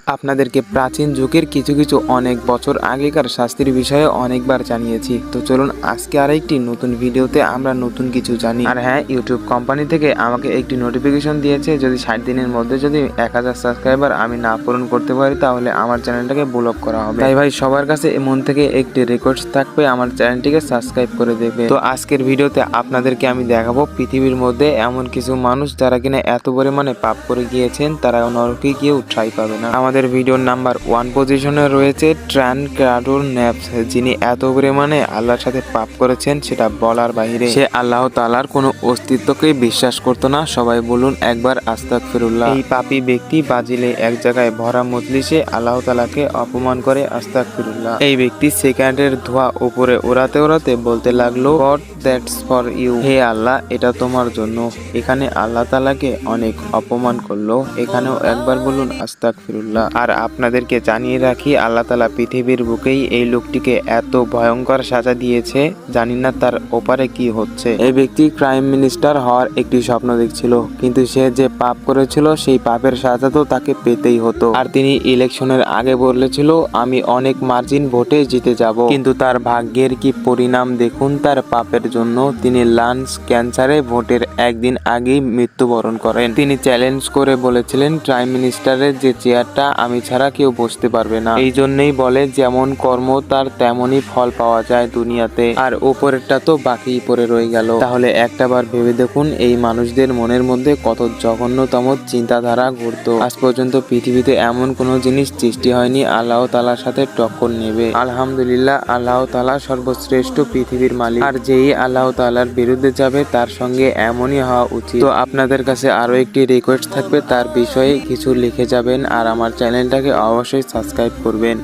আপনাদেরকে প্রাচীন যুগের কিছু কিছু অনেক বছর আগেকার শাস্তির বিষয়ে অনেকবার জানিয়েছি। তো চলুন আজকে আরেকটি নতুন ভিডিওতে আমরা নতুন কিছু জানি। আর হ্যাঁ, ইউটিউব কোম্পানি থেকে আমাকে একটি নোটিফিকেশন দিয়েছে, যদি 60 দিনের মধ্যে যদি 1000 সাবস্ক্রাইবার আমি না পূরণ করতে পারি তাহলে আমার চ্যানেলটাকে ব্লক করা হবে। তাই ভাই সবার কাছে মন থেকে একটি রিকোয়েস্ট থাকবে, আমার চ্যানেলটিকে সাবস্ক্রাইব করে দেবে। তো আজকের ভিডিওতে আপনাদেরকে আমি দেখাবো পৃথিবীর মধ্যে এমন কিছু মানুষ যারা কিনা এত পরিমাণে পাপ করে গিয়েছেন তারা নরকে গিয়েও ঠাঁই পাবে না। আমাদের ভিডিওর নাম্বার 1 পজিশনে রয়েছে ট্রান ক্রাডোর ন্যাপস, যিনি এত পরিমাণে আল্লাহর সাথে পাপ করেছেন সেটা বলার বাইরে। সে আল্লাহ তাআলার কোনো অস্তিত্বকে বিশ্বাস করতো না। সবাই বলুন একবার আস্তাগফিরুল্লাহ। এই পাপী ব্যক্তি বাজিলে এক জায়গায় ভরা মজলিসে আল্লাহ তাআলাকে অপমান করে আস্তাগফিরুল্লাহ। এই ব্যক্তি সেকেন্ডের ধোঁয়া উপরে ওড়াতে ওড়াতে বলতে লাগলো, গড দ্যাটস ফর ইউ, হে আল্লাহ এটা তোমার জন্য। এখানে আল্লাহ তাআলাকে অনেক অপমান করলো। এখানেও একবার বলুন আস্তাগফিরুল্লাহ। আর আপনাদেরকে জানিয়ে রাখি, আল্লাহ তাআলা পৃথিবীর বুকেই এই লোকটিকে এত ভয়ঙ্কর সাজা দিয়েছে, জানি না তার ওপারে কি হচ্ছে। এই ব্যক্তি প্রাইম মিনিস্টার হওয়ার একটি স্বপ্ন দেখছিল, কিন্তু সে যে পাপ করেছিল সেই পাপের সাজা তো তাকে পেতেই হতো। আর তিনি ইলেকশনের আগে বলেছিল আমি অনেক মার্জিন ভোটে জিতে যাব, কিন্তু তার ভাগ্যের কি পরিণাম দেখুন। তার পাপের জন্য তিনি লাংস ক্যান্সারে ভোটের একদিন আগেই মৃত্যুবরণ করেন। তিনি চ্যালেঞ্জ করে বলেছিলেন প্রাইম মিনিস্টারের যে চেয়ারটা আমি ছাড়া কেউ বসতে পারবে না। এই জন্যই বলে যেমন কর্ম তার তেমনই ফল পাওয়া যায় দুনিয়াতে, আর ওপরেরটা তো বাকিই পড়ে রয়ে গেল। তাহলে একটাবার ভেবে দেখুন এই মানুষদের মনের মধ্যে কত জঘন্যতম চিন্তাধারা ঘুরতো। আজ পর্যন্ত পৃথিবীতে এমন কোনো জিনিস সৃষ্টি হয়নি আল্লাহ তাআলার সাথে টক্কর নেবে। আলহামদুলিল্লাহ, আল্লাহ তাআলা সর্বশ্রেষ্ঠ পৃথিবীর মালিক, আর যেই আল্লাহ তাআলার বিরুদ্ধে যাবে তার সঙ্গে এমনই হওয়া উচিত। তো আপনাদের কাছে আরো একটি রিকোয়েস্ট থাকবে, তার বিষয়ে কিছু লিখে যাবেন আর আমার চ্যানেলটাকে অবশ্যই সাবস্ক্রাইব করবেন।